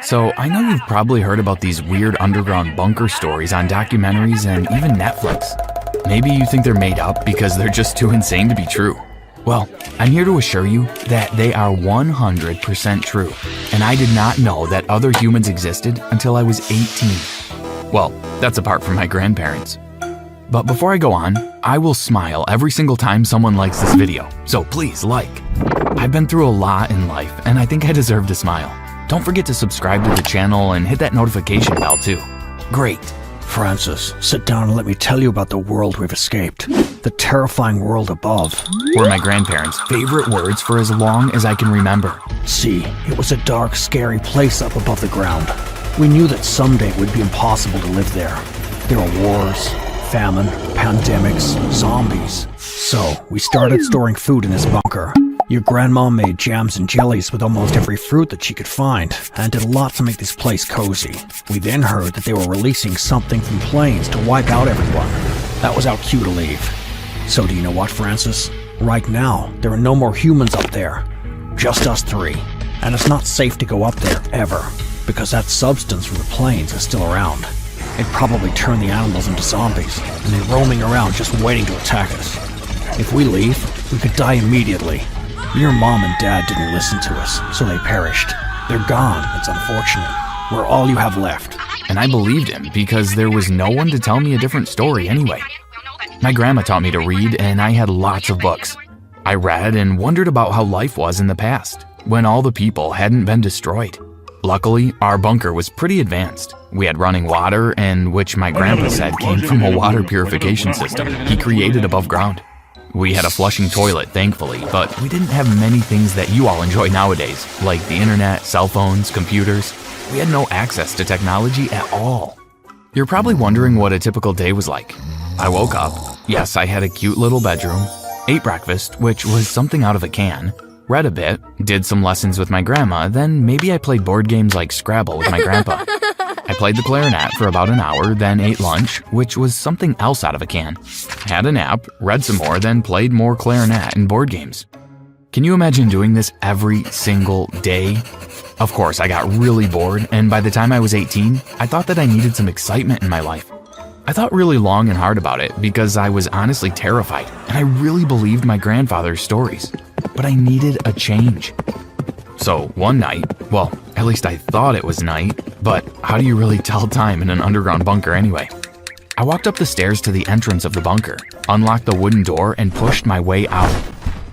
So I know you've probably heard about these weird underground bunker stories on documentaries and even Netflix. Maybe you think they're made up because they're just too insane to be true. Well, I'm here to assure you that they are 100% true, and I did not know that other humans existed until I was 18. Well, that's apart from my grandparents. But before I go on, I will smile every single time someone likes this video, so please like. I've been through a lot in life, and I think I deserve to smile. Don't forget to subscribe to the channel and hit that notification bell too. Great. Francis, sit down and let me tell you about the world we've escaped. The terrifying world above. Were my grandparents' favorite words for as long as I can remember. See, it was a dark, scary place up above the ground. We knew that someday it would be impossible to live there. There were wars, famine, pandemics, zombies. So, we started storing food in this bunker. Your grandma made jams and jellies with almost every fruit that she could find, and did a lot to make this place cozy. We then heard that they were releasing something from planes to wipe out everyone. That was our cue to leave. So do you know what, Francis? Right now, there are no more humans up there. Just us three. And it's not safe to go up there, ever, because that substance from the planes is still around. It probably turned the animals into zombies, and they're roaming around just waiting to attack us. If we leave, we could die immediately. Your mom and dad didn't listen to us, so they perished. They're gone, it's unfortunate. We're all you have left. And I believed him because there was no one to tell me a different story anyway. My grandma taught me to read, and I had lots of books. I read and wondered about how life was in the past, when all the people hadn't been destroyed. Luckily, our bunker was pretty advanced. We had running water, and which my grandpa said came from a water purification system he created above ground. We had a flushing toilet, thankfully, but we didn't have many things that you all enjoy nowadays, like the internet, cell phones, computers. We had no access to technology at all. You're probably wondering what a typical day was like. I woke up. Yes, I had a cute little bedroom. Ate breakfast, which was something out of a can. Read a bit, did some lessons with my grandma, then maybe I played board games like Scrabble with my grandpa. I played the clarinet for about an hour, then ate lunch, which was something else out of a can. Had a nap, read some more, then played more clarinet and board games. Can you imagine doing this every single day? Of course, I got really bored, and by the time I was 18, I thought that I needed some excitement in my life. I thought really long and hard about it because I was honestly terrified, and I really believed my grandfather's stories. But I needed a change. So one night, well, at least I thought it was night, but how do you really tell time in an underground bunker anyway? I walked up the stairs to the entrance of the bunker, unlocked the wooden door, and pushed my way out.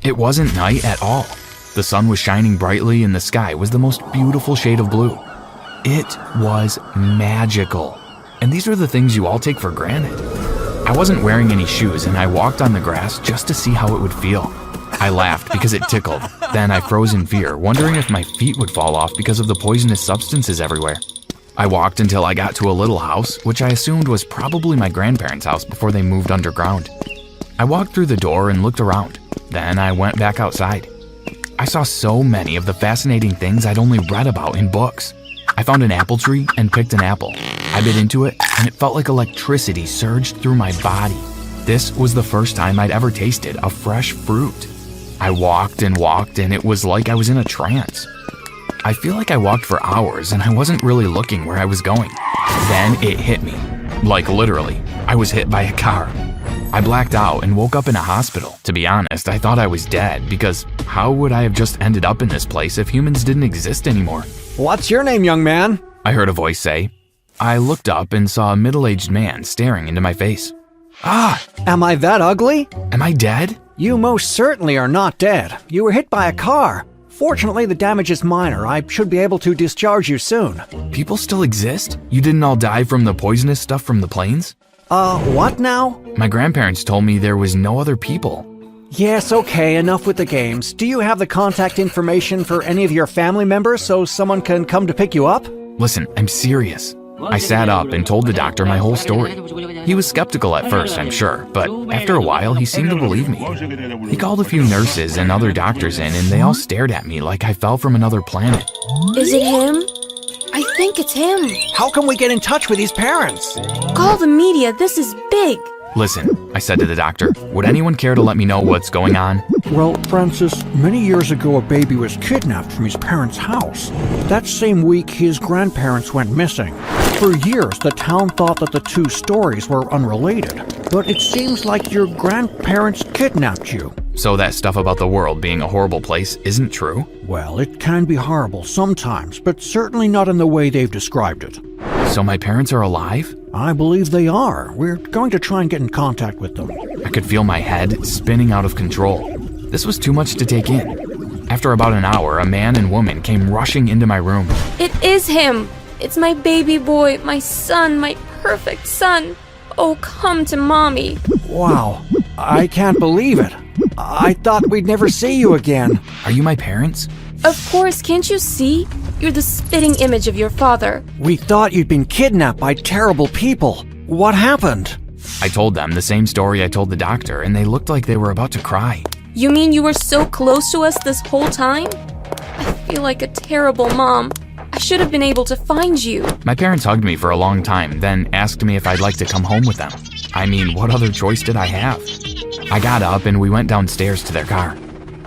It wasn't night at all. The sun was shining brightly and the sky was the most beautiful shade of blue. It was magical. And these are the things you all take for granted. I wasn't wearing any shoes and I walked on the grass just to see how it would feel. I laughed because it tickled. Then I froze in fear, wondering if my feet would fall off because of the poisonous substances everywhere. I walked until I got to a little house, which I assumed was probably my grandparents' house before they moved underground. I walked through the door and looked around. Then I went back outside. I saw so many of the fascinating things I'd only read about in books. I found an apple tree and picked an apple. I bit into it, and it felt like electricity surged through my body. This was the first time I'd ever tasted a fresh fruit. I walked, and it was like I was in a trance. I feel like I walked for hours, and I wasn't really looking where I was going. Then it hit me. Like literally, I was hit by a car. I blacked out and woke up in a hospital. To be honest, I thought I was dead, because how would I have just ended up in this place if humans didn't exist anymore? What's your name, young man? I heard a voice say. I looked up and saw a middle-aged man staring into my face. Ah! Am I that ugly? Am I dead? You most certainly are not dead. You were hit by a car. Fortunately, the damage is minor. I should be able to discharge you soon. People still exist? You didn't all die from the poisonous stuff from the planes? What now? My grandparents told me there was no other people. Yes, okay, enough with the games. Do you have the contact information for any of your family members so someone can come to pick you up? Listen, I'm serious. I sat up and told the doctor my whole story. He was skeptical at first, I'm sure, but after a while, he seemed to believe me. He called a few nurses and other doctors in, and they all stared at me like I fell from another planet. Is it him? I think it's him. How can we get in touch with his parents? Call the media, this is big. Listen, I said to the doctor, would anyone care to let me know what's going on? Well, Francis, many years ago a baby was kidnapped from his parents' house. That same week, his grandparents went missing. For years, the town thought that the two stories were unrelated, but it seems like your grandparents kidnapped you. So that stuff about the world being a horrible place isn't true? Well, it can be horrible sometimes, but certainly not in the way they've described it. So my parents are alive? I believe they are. We're going to try and get in contact with them. I could feel my head spinning out of control. This was too much to take in. After about an hour, a man and woman came rushing into my room. It is him! It's my baby boy, my son, my perfect son. Oh, come to mommy. Wow, I can't believe it. I thought we'd never see you again. Are you my parents? Of course, can't you see? You're the spitting image of your father. We thought you'd been kidnapped by terrible people. What happened? I told them the same story I told the doctor, and they looked like they were about to cry. You mean you were so close to us this whole time? I feel like a terrible mom. I should have been able to find you. My parents hugged me for a long time, then asked me if I'd like to come home with them. I mean, what other choice did I have? I got up and we went downstairs to their car.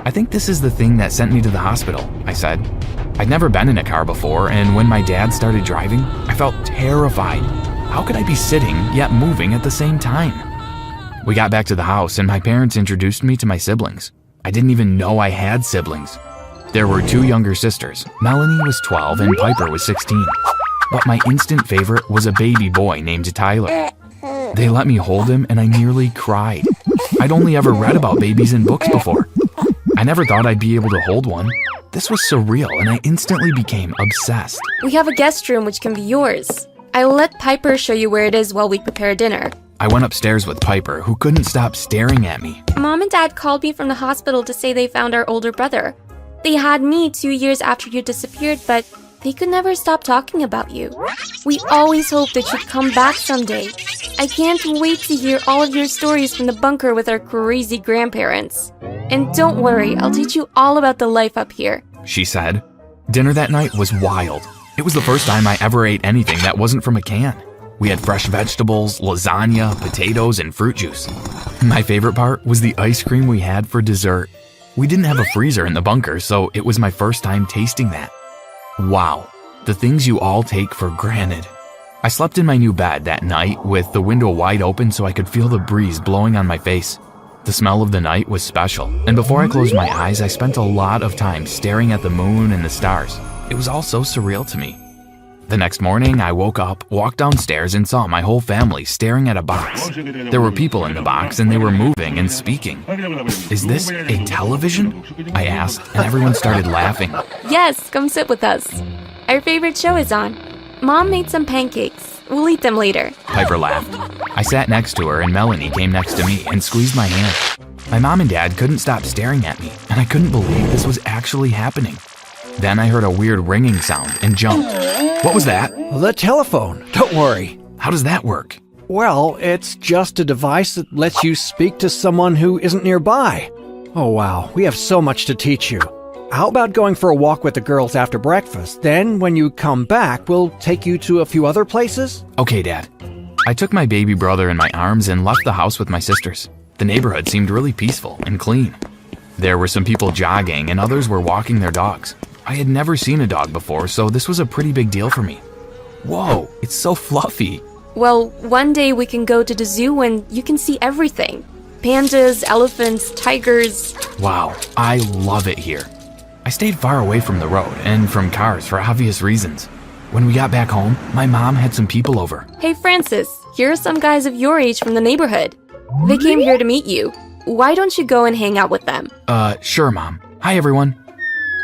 I think this is the thing that sent me to the hospital, I said. I'd never been in a car before, and when my dad started driving, I felt terrified. How could I be sitting yet moving at the same time? We got back to the house and my parents introduced me to my siblings. I didn't even know I had siblings. There were two younger sisters. Melanie was 12 and Piper was 16. But my instant favorite was a baby boy named Tyler. They let me hold him and I nearly cried. I'd only ever read about babies in books before. I never thought I'd be able to hold one. This was surreal and I instantly became obsessed. We have a guest room which can be yours. I'll let Piper show you where it is while we prepare dinner. I went upstairs with Piper, who couldn't stop staring at me. Mom and Dad called me from the hospital to say they found our older brother. They had me 2 years after you disappeared, but they could never stop talking about you. We always hoped that you'd come back someday. I can't wait to hear all of your stories from the bunker with our crazy grandparents. And don't worry, I'll teach you all about the life up here. She said. Dinner that night was wild. It was the first time I ever ate anything that wasn't from a can. We had fresh vegetables, lasagna, potatoes, and fruit juice. My favorite part was the ice cream we had for dessert. We didn't have a freezer in the bunker, so it was my first time tasting that. Wow, the things you all take for granted. I slept in my new bed that night with the window wide open so I could feel the breeze blowing on my face. The smell of the night was special, and before I closed my eyes, I spent a lot of time staring at the moon and the stars. It was all so surreal to me. The next morning, I woke up, walked downstairs, and saw my whole family staring at a box. There were people in the box, and they were moving and speaking. Is this a television? I asked, and everyone started laughing. Yes, come sit with us. Our favorite show is on. Mom made some pancakes. We'll eat them later. Piper laughed. I sat next to her, and Melanie came next to me and squeezed my hand. My mom and dad couldn't stop staring at me, and I couldn't believe this was actually happening. Then I heard a weird ringing sound and jumped. What was that? The telephone. Don't worry. How does that work? Well, it's just a device that lets you speak to someone who isn't nearby. Oh wow, we have so much to teach you. How about going for a walk with the girls after breakfast? Then, when you come back, we'll take you to a few other places? Okay, Dad. I took my baby brother in my arms and left the house with my sisters. The neighborhood seemed really peaceful and clean. There were some people jogging and others were walking their dogs. I had never seen a dog before, so this was a pretty big deal for me. Whoa, it's so fluffy. Well, one day we can go to the zoo and you can see everything. Pandas, elephants, tigers. Wow, I love it here. I stayed far away from the road and from cars for obvious reasons. When we got back home, my mom had some people over. Hey Francis, here are some guys of your age from the neighborhood. They came here to meet you. Why don't you go and hang out with them? Sure, Mom. Hi, everyone.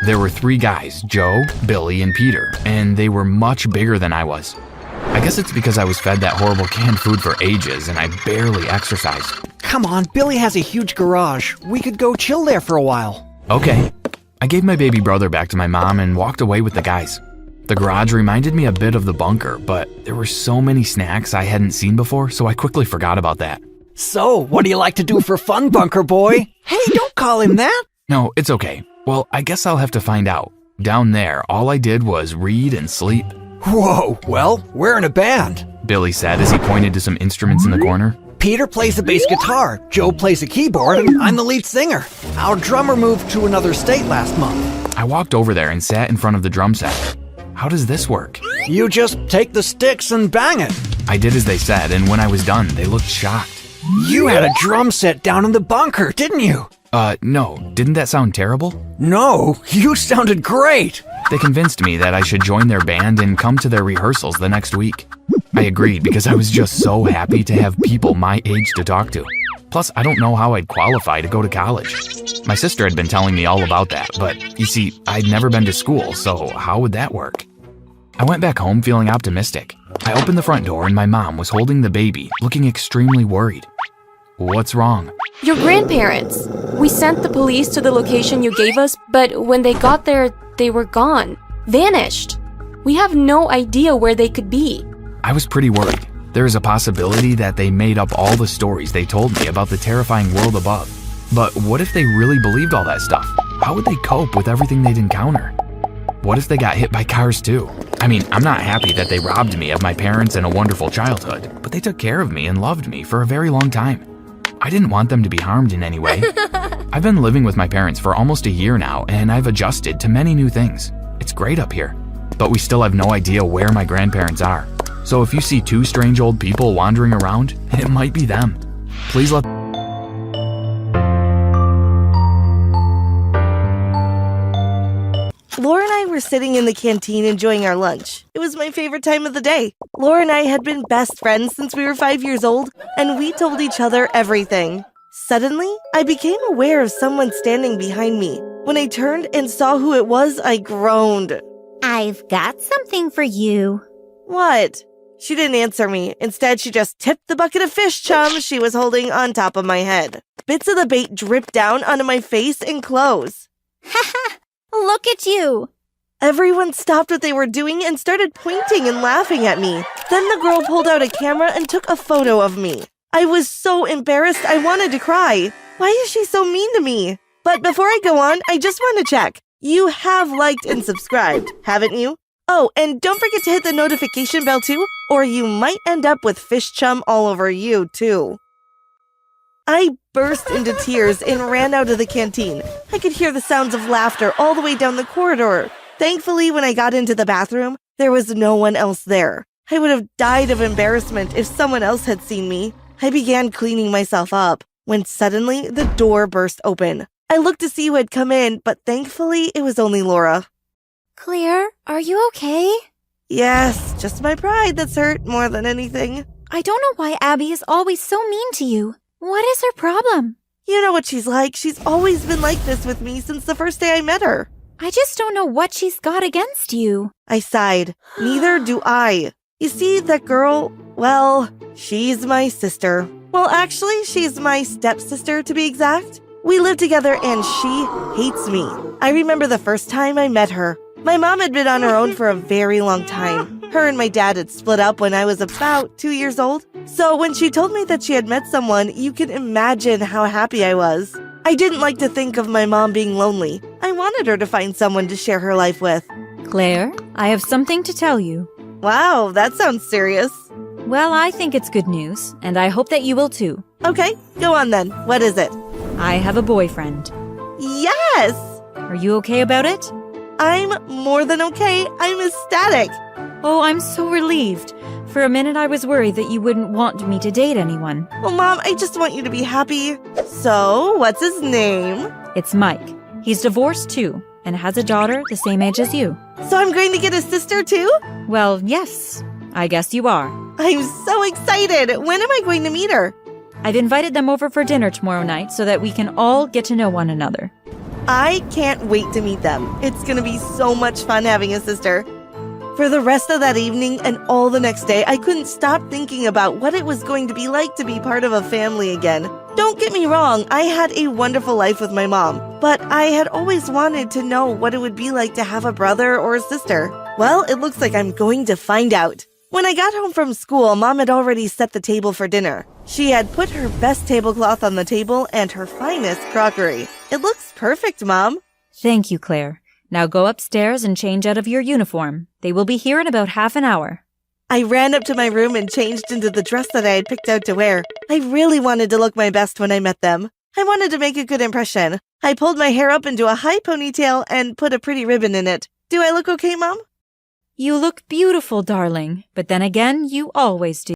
There were 3 guys, Joe, Billy, and Peter, and they were much bigger than I was. I guess it's because I was fed that horrible canned food for ages and I barely exercised. Come on, Billy has a huge garage. We could go chill there for a while. Okay. I gave my baby brother back to my mom and walked away with the guys. The garage reminded me a bit of the bunker, but there were so many snacks I hadn't seen before, so I quickly forgot about that. So, what do you like to do for fun, bunker boy? Hey, don't call him that. No, it's okay. Well, I guess I'll have to find out. Down there, all I did was read and sleep. Whoa, well, we're in a band. Billy said as he pointed to some instruments in the corner. Peter plays the bass guitar, Joe plays the keyboard, and I'm the lead singer. Our drummer moved to another state last month. I walked over there and sat in front of the drum set. How does this work? You just take the sticks and bang it. I did as they said, and when I was done, they looked shocked. You had a drum set down in the bunker, didn't you? No. Didn't that sound terrible? No, you sounded great. They convinced me that I should join their band and come to their rehearsals the next week. I agreed because I was just so happy to have people my age to talk to. Plus, I don't know how I'd qualify to go to college. My sister had been telling me all about that, but you see, I'd never been to school, so how would that work? I went back home feeling optimistic. I opened the front door and my mom was holding the baby, looking extremely worried. What's wrong? Your grandparents. We sent the police to the location you gave us, but when they got there, they were gone. Vanished. We have no idea where they could be. I was pretty worried. There is a possibility that they made up all the stories they told me about the terrifying world above. But what if they really believed all that stuff? How would they cope with everything they'd encounter? What if they got hit by cars too? I mean, I'm not happy that they robbed me of my parents and a wonderful childhood, but they took care of me and loved me for a very long time. I didn't want them to be harmed in any way. I've been living with my parents for almost a year now, and I've adjusted to many new things. It's great up here, but we still have no idea where my grandparents are. So if you see two strange old people wandering around, it might be them. Please let Laura and I were sitting in the canteen enjoying our lunch. It was my favorite time of the day. Laura and I had been best friends since we were 5 years old, and we told each other everything. Suddenly, I became aware of someone standing behind me. When I turned and saw who it was, I groaned. I've got something for you. What? She didn't answer me. Instead, she just tipped the bucket of fish chum she was holding on top of my head. Bits of the bait dripped down onto my face and clothes. Haha, look at you. Everyone stopped what they were doing and started pointing and laughing at me. Then the girl pulled out a camera and took a photo of me. I was so embarrassed I wanted to cry. Why is she so mean to me? But before I go on, I just want to check. You have liked and subscribed, haven't you? Oh, and don't forget to hit the notification bell too, or you might end up with fish chum all over you too. I burst into tears and ran out of the canteen. I could hear the sounds of laughter all the way down the corridor. Thankfully, when I got into the bathroom, there was no one else there. I would have died of embarrassment if someone else had seen me. I began cleaning myself up when suddenly the door burst open. I looked to see who had come in, but thankfully it was only Laura. Claire, are you okay? Yes, just my pride that's hurt more than anything. I don't know why Abby is always so mean to you. What is her problem? You know what she's like. She's always been like this with me since the first day I met her. I just don't know what she's got against you. I sighed. Neither do I. You see, that girl, well, she's my sister. Well, actually, she's my stepsister to be exact. We live together and she hates me. I remember the first time I met her. My mom had been on her own for a very long time. Her and my dad had split up when I was about 2 years old. So when she told me that she had met someone, you can imagine how happy I was. I didn't like to think of my mom being lonely. I wanted her to find someone to share her life with. Claire, I have something to tell you. Wow, that sounds serious. Well, I think it's good news, and I hope that you will too. Okay, go on then. What is it? I have a boyfriend. Yes! Are you okay about it? I'm more than okay. I'm ecstatic. Oh, I'm so relieved. For a minute I was worried that you wouldn't want me to date anyone. Well, Mom, I just want you to be happy. So, what's his name? It's Mike. He's divorced too, and has a daughter the same age as you. So I'm going to get a sister too? Well, yes. I guess you are. I'm so excited. When am I going to meet her? I've invited them over for dinner tomorrow night so that we can all get to know one another. I can't wait to meet them. It's going to be so much fun having a sister. For the rest of that evening and all the next day, I couldn't stop thinking about what it was going to be like to be part of a family again. Don't get me wrong, I had a wonderful life with my mom, but I had always wanted to know what it would be like to have a brother or a sister. Well, it looks like I'm going to find out. When I got home from school, Mom had already set the table for dinner. She had put her best tablecloth on the table and her finest crockery. It looks perfect, Mom. Thank you, Claire. Now go upstairs and change out of your uniform. They will be here in about half an hour. I ran up to my room and changed into the dress that I had picked out to wear. I really wanted to look my best when I met them. I wanted to make a good impression. I pulled my hair up into a high ponytail and put a pretty ribbon in it. Do I look okay, Mom? You look beautiful, darling, but then again, you always do.